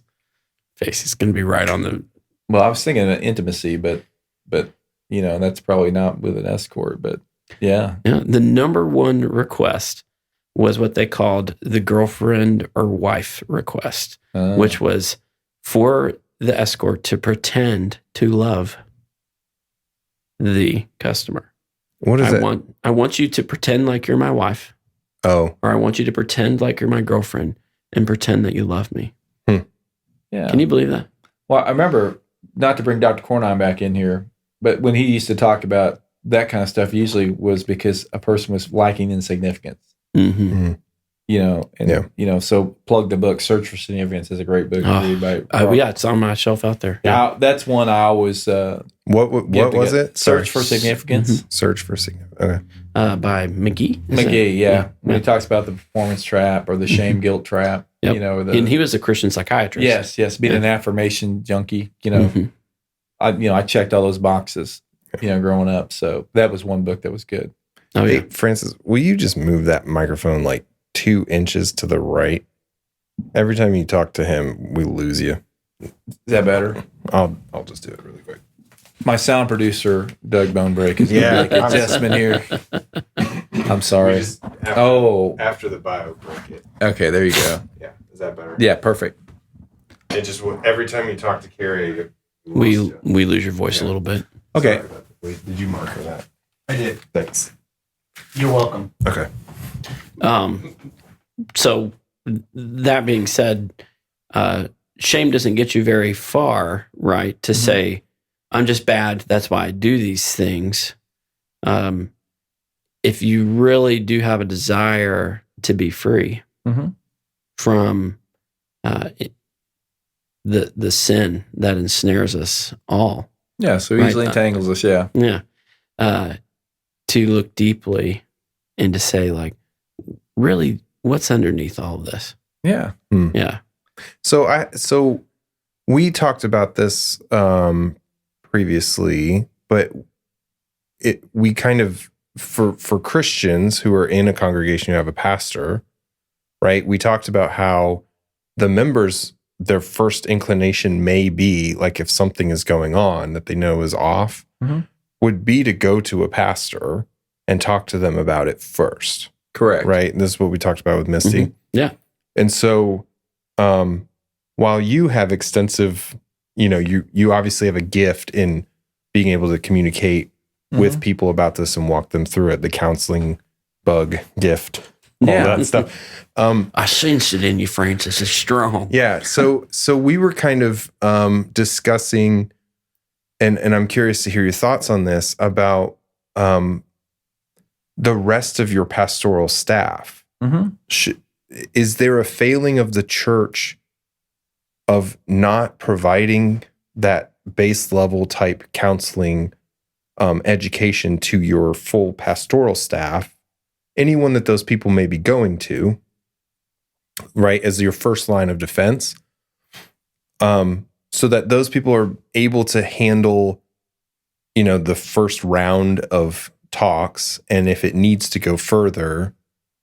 B: face. He's going to be right on the.
E: Well, I was thinking of intimacy, but that's probably not with an escort. But yeah.
B: The number one request was what they called the girlfriend or wife request, which was for the escort to pretend to love the customer.
C: What is it?
B: I want you to pretend like you're my wife.
C: Oh.
B: Or I want you to pretend like you're my girlfriend and pretend that you love me.
E: Yeah.
B: Can you believe that?
E: Well, I remember, not to bring Dr. Cornine back in here, but when he used to talk about that kind of stuff, usually was because a person was lacking in significance. Mm-hmm. So plug the book, Search for Significance is a great book to read by
B: it's on my shelf out there.
E: Yeah. That's one I always
C: what was it?
E: Search for Significance.
C: Mm-hmm. Search for Significance. Okay.
B: By McGee.
E: When he talks about the performance trap or the shame guilt trap.
B: Yep. And he was a Christian psychiatrist.
E: Yes, being an affirmation junkie, I checked all those boxes, growing up. So that was one book that was good.
B: Oh, yeah.
C: Hey, Francis, will you just move that microphone like 2 inches to the right? Every time you talk to him, we lose you.
E: Is that better?
C: I'll just do it really quick.
E: My sound producer, Doug Bonebrake, is going to make an adjustment here. I'm sorry.
C: After the bio, break it.
E: Okay, there you go.
C: Yeah, is that better?
E: Yeah, perfect.
C: It just every time you talk to Cary,
B: we lose your voice a little bit.
E: Okay.
C: Wait, did you mark for that?
E: I did.
C: Thanks.
E: You're welcome.
C: Okay.
B: So that being said, shame doesn't get you very far, right? To say, I'm just bad. That's why I do these things. If you really do have a desire to be free from the sin that ensnares us all.
E: Yeah, so easily entangles us, yeah.
B: Yeah. To look deeply and to say, like, really, what's underneath all of this?
E: Yeah.
B: Yeah.
C: So we talked about this previously, but we kind of for Christians who are in a congregation who have a pastor, right? We talked about how the members, their first inclination may be, like, if something is going on that they know is off, would be to go to a pastor and talk to them about it first.
E: Correct.
C: Right? And this is what we talked about with Misty.
B: Yeah.
C: And so while you have extensive, you obviously have a gift in being able to communicate with people about this and walk them through it, the counseling bug gift, all that stuff.
B: I sensed it in you, Francis. It's strong.
C: Yeah. So we were kind of discussing, and I'm curious to hear your thoughts on this, about the rest of your pastoral staff. Is there a failing of the church of not providing that base level type counseling education to your full pastoral staff, anyone that those people may be going to, right, as your first line of defense, so that those people are able to handle, the first round of talks, and if it needs to go further,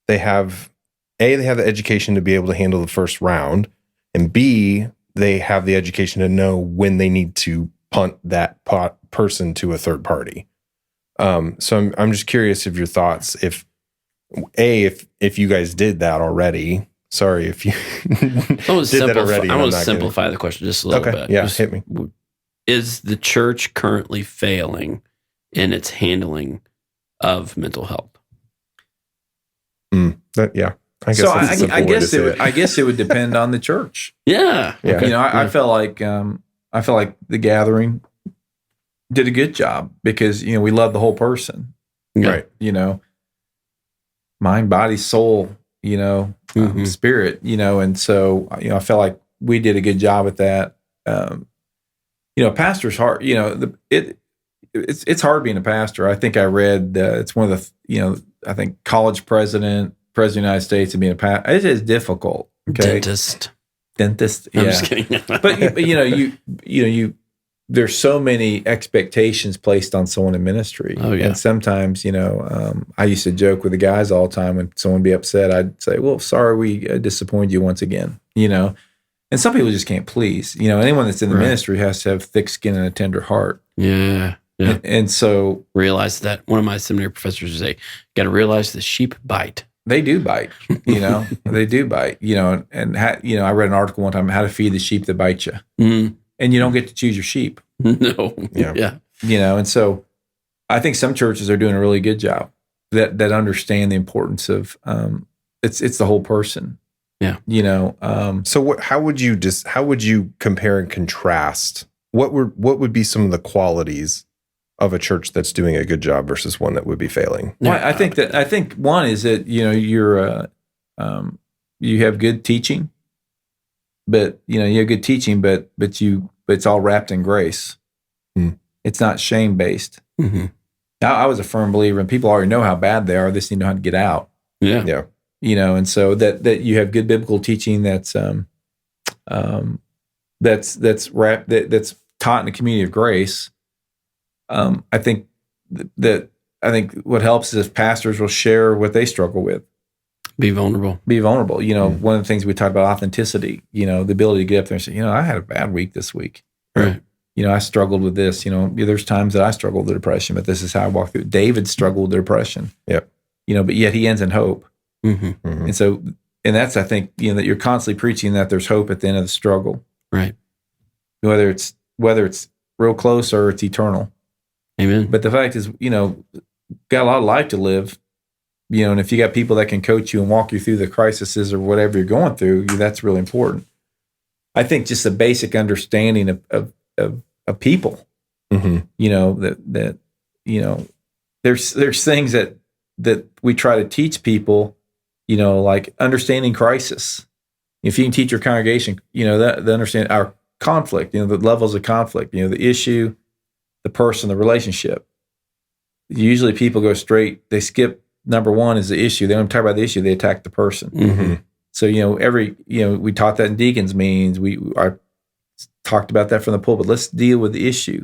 C: they have the education to be able to handle the first round, and B, they have the education to know when they need to punt that person to a third party. So I'm just curious of your thoughts. If you guys did that already. Sorry if you did that already.
B: I want to simplify the question just a little bit.
C: Yeah, hit me.
B: Is the church currently failing in its handling of mental health?
C: Yeah. I guess
E: So
C: that's a simple way to say it.
E: I guess it would depend on the church.
B: Yeah.
C: Yeah.
E: I felt like the gathering did a good job because we love the whole person,
C: Right.
E: Mind, body, soul, spirit, and so I felt like we did a good job at that. Pastor's hard. It's hard being a pastor. I think I read it's one of the I think college president of the United States and being a pastor. It is difficult. Okay?
B: Dentist.
E: I'm just kidding. but you there's so many expectations placed on someone in ministry.
B: Oh, yeah.
E: And sometimes, I used to joke with the guys all the time when someone would be upset, I'd say, well, sorry, we disappointed you once again, and some people just can't please, anyone that's in the ministry has to have thick skin and a tender heart.
B: Yeah. Yeah.
E: And so
B: realize that one of my seminary professors would say, got to realize the sheep bite.
E: they do bite, they do bite, and I read an article one time, how to feed the sheep that bite you.
B: Mm.
E: And you don't get to choose your sheep.
B: No.
C: Yeah.
E: And so I think some churches are doing a really good job that understand the importance of it's the whole person.
B: Yeah.
C: So how would you compare and contrast? What would be some of the qualities of a church that's doing a good job versus one that would be failing?
E: Well, I think one is that you're you have good teaching, but you have good teaching, but it's all wrapped in grace. It's not shame based.
B: Mm-hmm.
E: I was a firm believer, and people already know how bad they are. They just need to know how to get out.
B: Yeah.
C: Yeah.
E: And so that you have good biblical teaching that's wrapped that's taught in the community of grace. I think what helps is if pastors will share what they struggle with.
B: Be vulnerable.
E: One of the things we talked about, authenticity, the ability to get up there and say, I had a bad week this week.
B: Right.
E: I struggled with this, there's times that I struggled with depression, but this is how I walk through it. David struggled with depression.
C: Yep.
E: But yet he ends in hope.
B: Mm-hmm.
C: Mm-hmm.
E: And so, and that's, I think, that you're constantly preaching that there's hope at the end of the struggle.
B: Right.
E: Whether it's real close or it's eternal.
B: Amen.
E: But the fact is, got a lot of life to live, and if you got people that can coach you and walk you through the crises or whatever you're going through, that's really important. I think just a basic understanding of people, that there's things that we try to teach people, like understanding crisis. If you can teach your congregation, that they understand our conflict, the levels of conflict, the issue, the person, the relationship. Usually people go straight, they skip number one is the issue. They don't talk about the issue, they attack the person.
C: Mm-hmm.
E: So, we taught that in deacons meetings. I talked about that from the pulpit. Let's deal with the issue.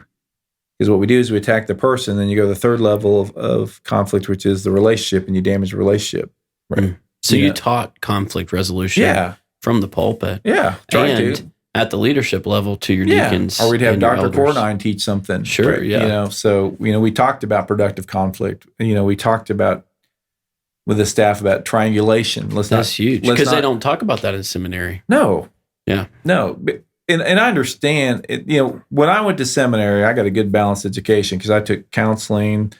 E: Because what we do is we attack the person, then you go to the third level of conflict, which is the relationship, and you damage the relationship.
B: Right. So you taught conflict resolution from the pulpit.
E: Yeah.
B: And at the leadership level to your deacons.
E: Or we'd have Dr. Cornine teach something.
B: Sure,
E: So, we talked about productive conflict. We talked about with the staff about triangulation.
B: That's huge. Because they don't talk about that in seminary.
E: No.
B: Yeah.
E: No. And I understand, when I went to seminary, I got a good balanced education because I took counseling,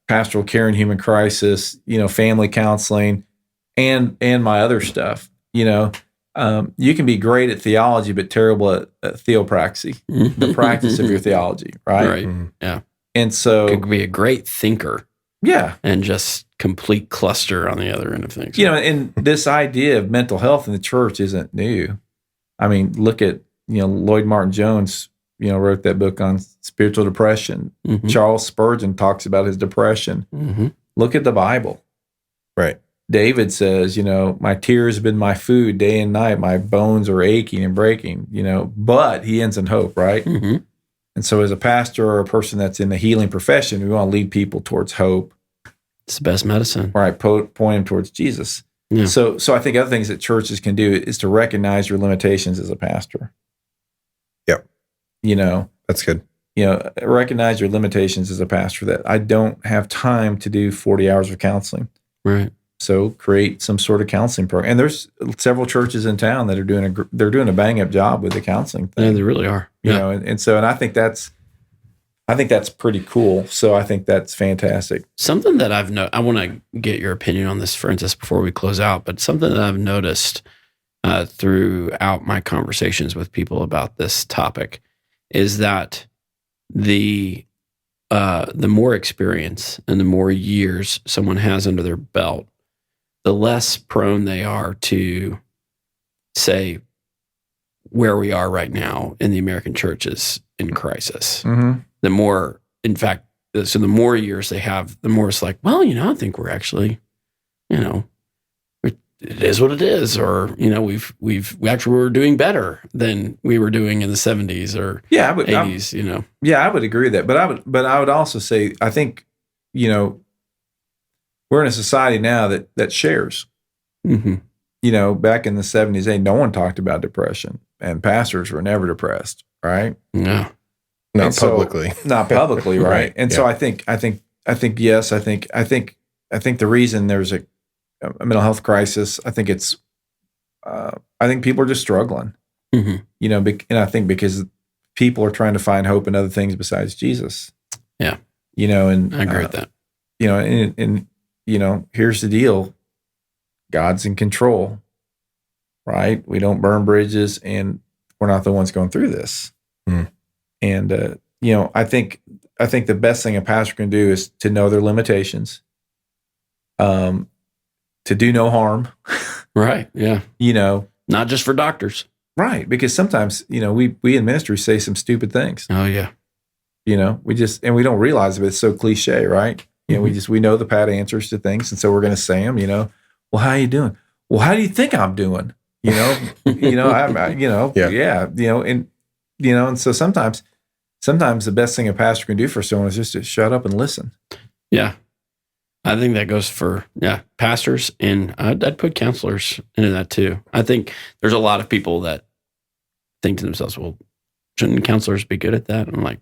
E: pastoral care and human crisis, family counseling, and my other stuff. You can be great at theology, but terrible at theopraxy, the practice of your theology, right?
B: Right. Mm-hmm. Yeah.
E: And so
B: could be a great thinker.
E: Yeah.
B: And just complete cluster on the other end of things.
E: And this idea of mental health in the church isn't new. I mean, look at, Lloyd Martin Jones, wrote that book on spiritual depression. Mm-hmm. Charles Spurgeon talks about his depression. Mm-hmm. Look at the Bible.
C: Right.
E: David says, my tears have been my food day and night. My bones are aching and breaking, but he ends in hope, right? Mm-hmm. And so as a pastor or a person that's in the healing profession, we want to lead people towards hope.
B: It's the best medicine.
E: Right. Point them towards Jesus. Yeah. So I think other things that churches can do is to recognize your limitations as a pastor.
C: Yep.
E: That's good. Recognize your limitations as a pastor, that I don't have time to do 40 hours of counseling.
B: Right.
E: So create some sort of counseling program. And there's several churches in town that are doing a bang up job with the counseling thing.
B: Yeah, they really are.
E: And I think that's pretty cool. So I think that's fantastic.
B: Something that I want to get your opinion on this, Francis, before we close out, but something that I've noticed throughout my conversations with people about this topic is that the more experience and the more years someone has under their belt, the less prone they are to say where we are right now in the American church is in crisis. Mm-hmm. The more, in fact, so the more years they have, the more it's like, well, I think we're actually, it is what it is, or we actually were doing better than we were doing in the 70s or 80s.
E: Yeah, I would agree with that, but I would also say I think we're in a society now that shares. Mm-hmm. Back in the 70s, no one talked about depression, and pastors were never depressed, right?
B: No.
C: Not publicly.
E: Not publicly, right? Right. And so I think yes, I think the reason there's a mental health crisis, I think people are just struggling. Mm-hmm. And I think because people are trying to find hope in other things besides Jesus.
B: Yeah.
E: And
B: I agree with that.
E: And here's the deal. God's in control, right? We don't burn bridges, and we're not the ones going through this. Mm. And, I think the best thing a pastor can do is to know their limitations, to do no harm.
B: Right. Yeah. Not just for doctors.
E: Right. Because sometimes, we in ministry say some stupid things.
B: Oh yeah.
E: We we don't realize it, but it's so cliche, right? Mm-hmm. We know the pat answers to things. And so we're going to say them, well, how are you doing? Well, how do you think I'm doing? Yeah. And so sometimes the best thing a pastor can do for someone is just to shut up and listen.
B: Yeah. I think that goes for, pastors, and I'd put counselors into that too. I think there's a lot of people that think to themselves, well, shouldn't counselors be good at that? And I'm like,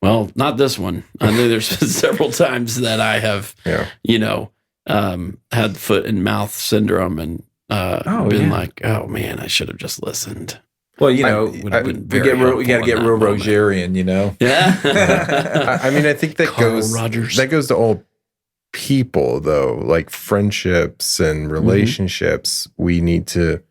B: well, not this one. I know there's several times that I have, had foot and mouth syndrome and been like, oh man, I should have just listened.
E: Well, you know,
B: we got to get
E: real Rogerian, you know.
B: Yeah.
C: I mean, I think that
B: Carl Rogers.
C: goes to all people, though, like friendships and relationships. We need to,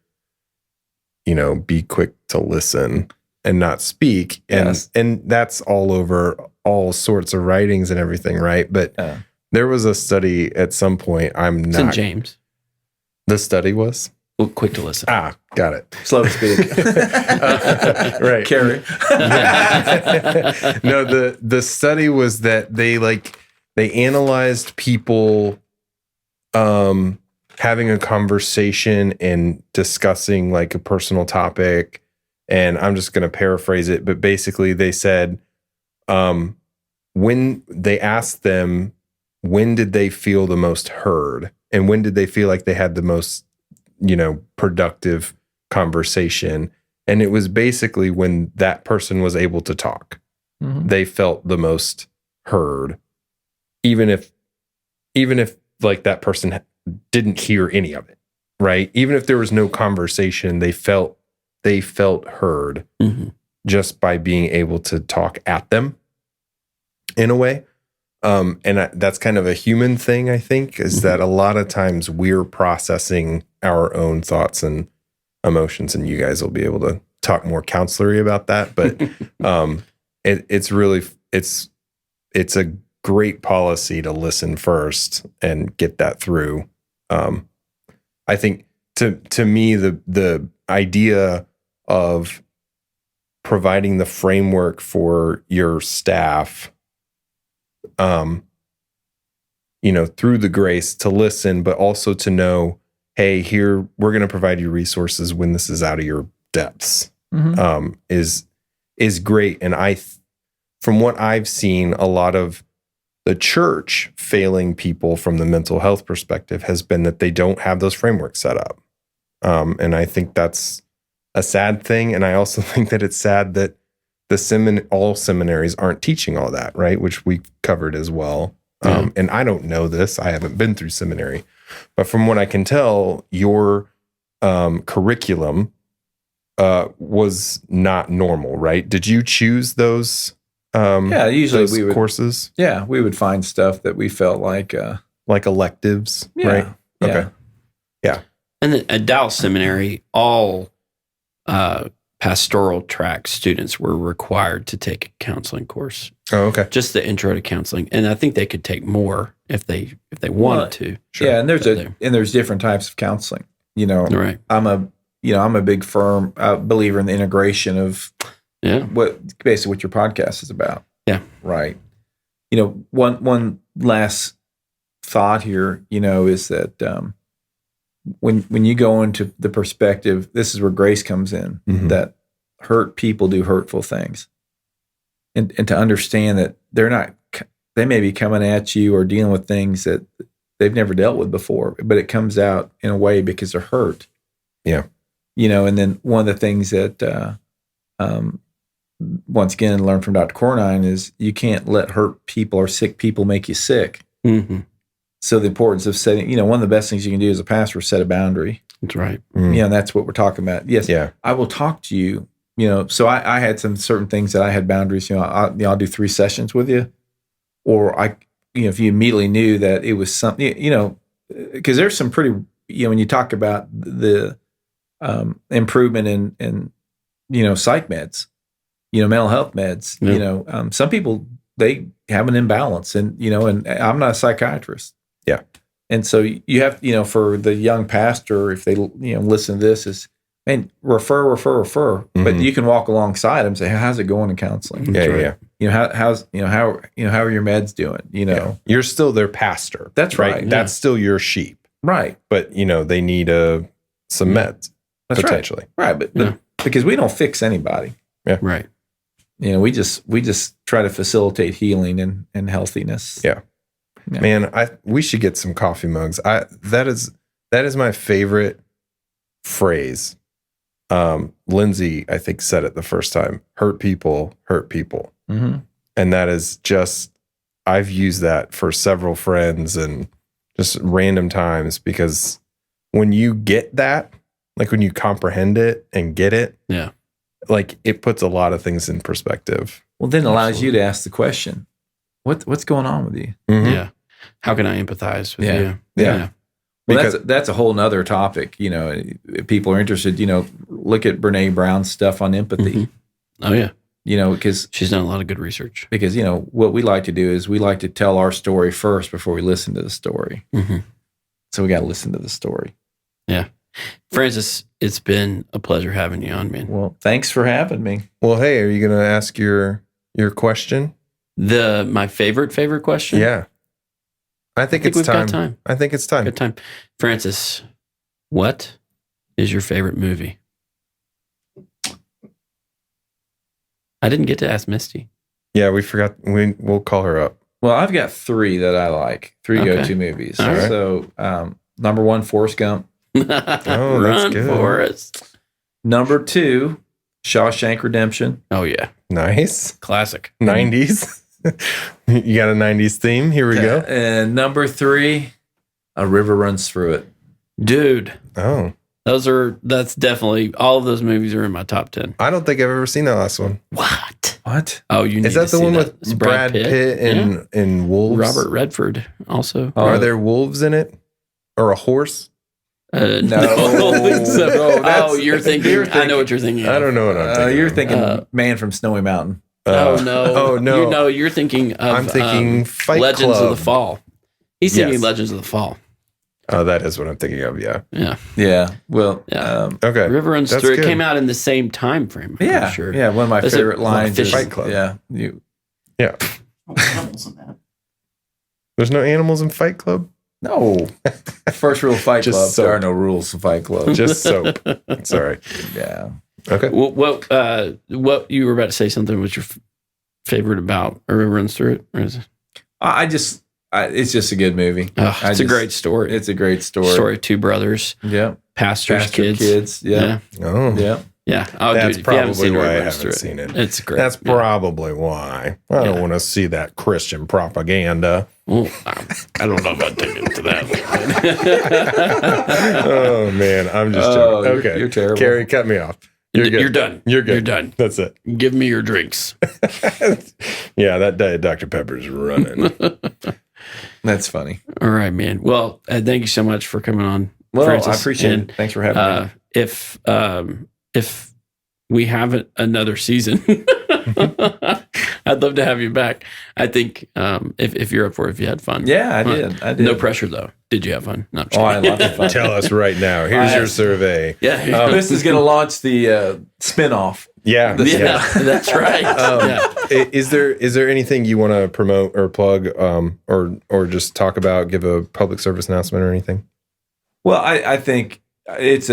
C: you know, be quick to listen and not speak. And that's all over all sorts of writings and everything, right? But there was a study at some point.
B: It's in James.
C: The study was?
B: Well, quick to listen.
C: Got it.
E: Slow to speak.
C: Right.
E: Cary.
C: No, the study was that they analyzed people having a conversation and discussing like a personal topic. And I'm just going to paraphrase it, but basically they said, when they asked them, when did they feel the most heard? And when did they feel like they had the most, you know, productive conversation? And it was basically when that person was able to talk, they felt the most heard, even if like that person didn't hear any of it, right? Even if there was no conversation, they felt heard just by being able to talk at them in a way. And that's kind of a human thing, I think, is that a lot of times we're processing our own thoughts and emotions, and you guys will be able to talk more counselory about that. But it's a great policy to listen first and get that through. I think to me, the idea of providing the framework for your staff, you know, through the grace to listen, but also to know, hey, here, we're going to provide you resources when this is out of your depths, is great. And from what I've seen, a lot of the church failing people from the mental health perspective has been that they don't have those frameworks set up. And I think that's a sad thing. And I also think that it's sad that all seminaries aren't teaching all that, right? Which we covered as well. And I don't know this. I haven't been through seminary. But from what I can tell, your curriculum was not normal, right? Did you choose those
E: usually
C: we would, courses?
E: Yeah, we would find stuff that we felt like
C: electives, right?
E: Yeah.
C: Okay. Yeah.
B: And then at Dallas Seminary, all pastoral track students were required to take a counseling course.
C: Oh, okay.
B: Just the intro to counseling, and I think they could take more if they wanted to.
E: Sure. Yeah, and there's different types of counseling. You know,
B: right.
E: I'm a big firm believer in the integration of what your podcast is about.
B: Yeah.
E: Right. You know, one last thought here, you know, is that when you go into the perspective, this is where grace comes in, that hurt people do hurtful things. And to understand that they may be coming at you or dealing with things that they've never dealt with before, but it comes out in a way because they're hurt.
C: Yeah.
E: You know, and then one of the things that, once again, learned from Dr. Cornine is you can't let hurt people or sick people make you sick. So the importance of setting, you know, one of the best things you can do as a pastor is set a boundary.
B: That's right.
E: You know, and that's what we're talking about. Yes. Yeah. I will talk to you, you know, so I had some certain things that I had boundaries, you know, I'll do 3 sessions with you, or if you immediately knew that it was something, you know, because there's some pretty, you know, when you talk about the improvement in, you know, psych meds, you know, mental health meds, you know, some people, they have an imbalance, and, you know, and I'm not a psychiatrist.
C: Yeah.
E: And so you have, you know, for the young pastor, if they, you know, listen to this, is, man, refer. But you can walk alongside them and say, how's it going in counseling?
C: Yeah.
E: You know, how are your meds doing? You know,
C: you're still their pastor.
E: That's right.
C: That's still your sheep.
E: Right.
C: But, you know, they need some meds.
E: That's
C: potentially.
E: Right. But because we don't fix anybody.
C: Yeah.
B: Right.
E: You know, we just try to facilitate healing and healthiness.
C: Yeah. Man, we should get some coffee mugs. That is my favorite phrase. Lindsay, I think, said it the first time. Hurt people. And that is just, I've used that for several friends and just random times, because when you get that, like when you comprehend it and get it, like it puts a lot of things in perspective.
E: Well, then it allows you to ask the question, what's going on with you?
C: Mhm.
B: Yeah. How can I empathize with
E: Yeah.
B: you?
C: Yeah.
E: Well,
C: Because-
E: that's a whole nother topic. You know, if people are interested, you know, look at Brene Brown's stuff on empathy.
B: Mhm. Oh, yeah.
E: You know, because
B: She's done a lot of good research.
E: you know what we like to do is we like to tell our story first before we listen to the story.
B: Mm-hmm.
E: So we got to listen to the story.
B: Francis, it's been a pleasure having you on, man.
E: Well, thanks for having me.
C: Well, hey, are you going to ask your question?
B: My favorite question?
C: Yeah. I think it's
B: we've
C: time.
B: got time.
C: I think it's time.
B: Good time. Francis, what is your favorite movie? I didn't get to ask Misty.
C: Yeah, we forgot. We'll call her up.
E: Well, I've got 3 that I like, 3
B: Okay.
E: go-to movies.
B: All right.
E: So, number 1, Forrest Gump.
C: that's
B: Run,
C: good.
B: Forrest.
E: Number 2, Shawshank Redemption.
B: Oh, yeah.
C: Nice.
B: Classic.
C: 90s. You got a 90s theme. Here we go.
E: And number 3, A River Runs Through It.
B: Dude,
C: Oh,
B: that's definitely, all of those movies are in my top 10.
C: I don't think I've ever seen that last one.
B: What?
E: What?
B: Oh, you need
C: Is that
B: to
C: the
B: see
C: one
B: that.
C: with
B: It's
C: Brad Pitt and wolves?
B: Robert Redford also.
C: Are there wolves in it? Or a horse?
B: No.
E: No, that's-
B: You're thinking. I know what you're thinking.
C: I don't know what I'm thinking.
E: You're
C: of.
E: thinking Man from Snowy Mountain.
B: Oh no!
C: Oh no!
B: You're thinking of.
C: I'm thinking Fight
B: Legends
C: Club.
B: of the Fall. He's thinking
C: Yes.
B: Legends of the Fall.
C: Oh, that is what I'm thinking of. Yeah.
B: Yeah.
E: Yeah. Well,
B: Yeah.
C: Okay.
B: River Runs
C: That's
B: Through. It
C: good.
B: came out in the same time frame. I'm
E: yeah.
B: sure.
E: Yeah. One of my
B: Is it
E: favorite lines is
C: Fight Club?
E: Yeah.
C: Yeah. There's no animals in Fight Club.
E: No. First rule of Fight
C: Just
E: Club.
C: soap.
E: There are no rules of Fight Club.
C: Just soap. Sorry.
E: Yeah.
C: Okay.
B: What you were about to say? Something was your favorite about A River Runs Through It? Or is it?
E: It's just a good movie.
B: It's a great story.
E: It's a great story.
B: Story of 2 brothers,
E: Yeah.
B: pastors,
E: Pastor
B: kids.
E: Yeah.
C: Oh.
E: Yeah.
B: Yeah. Oh,
C: That's
B: dude, if you haven't
C: probably
B: seen
C: why
B: River
C: I
B: Runs
C: haven't
B: Through
C: seen it.
B: It's great.
C: That's
B: Yeah.
C: probably why. I don't
B: Yeah.
C: want to see that Christian propaganda.
B: Well, I don't know about taking it to that.
C: Oh man, I'm just
E: Oh,
C: joking.
E: you're-
C: Okay,
E: you're terrible.
C: Carrie, cut me off. You're good.
B: You're done.
C: You're good.
B: You're done.
C: That's it.
B: Give me your drinks.
C: Yeah, that Diet Dr. Pepper's running.
E: That's funny.
B: All right, man. Well, thank you so much for coming on.
E: Well,
B: Francis.
E: I appreciate
B: And,
E: it. Thanks for having me.
B: If we have another season, I'd love to have you back. I think if you're up for it, if you had fun.
E: Yeah, I did.
B: No pressure though. Did you have fun? No, I'm just
E: Oh, I
B: kidding.
E: had lots of fun.
C: Tell us right now. Here's your survey.
B: Yeah.
E: This is going to launch the spinoff.
C: Yeah.
B: yeah, that's right. Yeah.
C: Is there anything you want to promote or plug, or just talk about? Give a public service announcement or anything?
E: Well, I think it's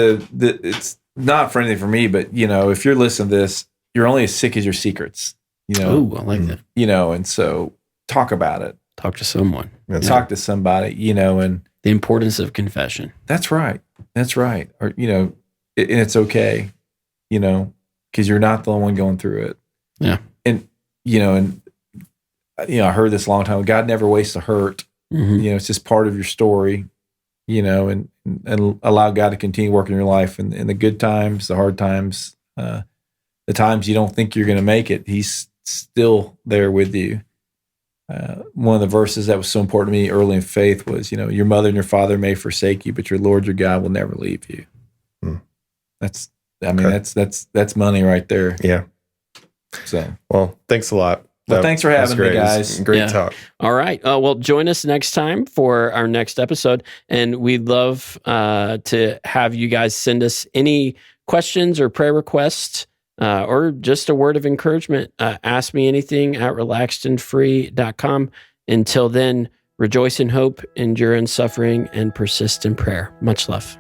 E: not for anything for me, but if you're listening to this, you're only as sick as your secrets.
B: Oh, I like that.
E: And so talk about it.
B: Talk to someone.
E: Talk to somebody. And
B: The importance of confession.
E: that's right. That's right. Or and it's okay. Because you're not the only one going through it.
B: Yeah.
E: And I heard this a long time ago. God never wastes a hurt.
B: Mhm.
E: It's just part of your story, and allow God to continue working in your life in the good times, the hard times, the times you don't think you're going to make it. He's still there with you. One of the verses that was so important to me early in faith was, your mother and your father may forsake you, but your Lord, your God will never leave you. That's money right there.
C: Yeah.
E: So,
C: Well, thanks a lot.
E: Well, thanks for having me,
C: great.
E: guys.
C: Great
B: Yeah.
C: talk.
B: All right. Well, join us next time for our next episode. And we'd love to have you guys send us any questions or prayer requests or just a word of encouragement. Ask me anything at relaxedandfree.com. Until then, rejoice in hope, endure in suffering, and persist in prayer. Much love.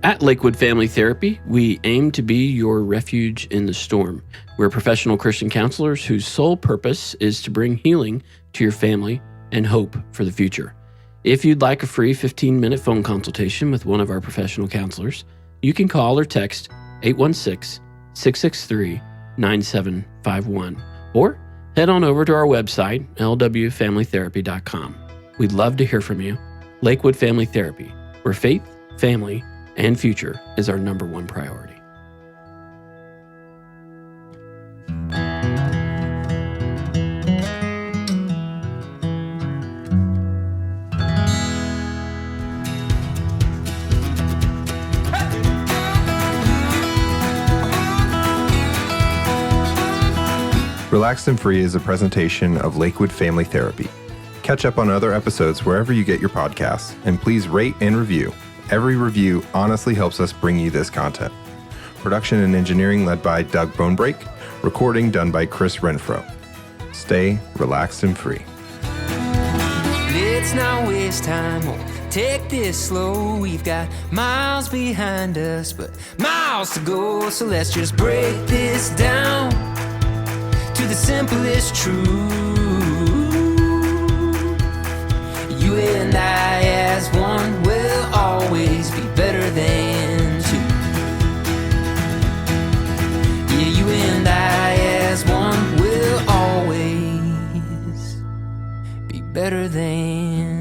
B: At Lakewood Family Therapy, we aim to be your refuge in the storm. We're professional Christian counselors whose sole purpose is to bring healing to your family and hope for the future. If you'd like a free 15-minute phone consultation with one of our professional counselors, you can call or text 816-663-9751 or head on over to our website, lwfamilytherapy.com. We'd love to hear from you. Lakewood Family Therapy, where faith, family, and future is our number one priority.
C: Relaxed and Free is a presentation of Lakewood Family Therapy. Catch up on other episodes wherever you get your podcasts, and please rate and review. Every review honestly helps us bring you this content. Production and engineering led by Doug Bonebrake. Recording done by Chris Renfro. Stay relaxed and free.
A: Let's not waste time or take this slow. We've got miles behind us, but miles to go. So let's just break this down to the simplest truth. You and I as one will always be better than two. Yeah, you and I as one will always be better than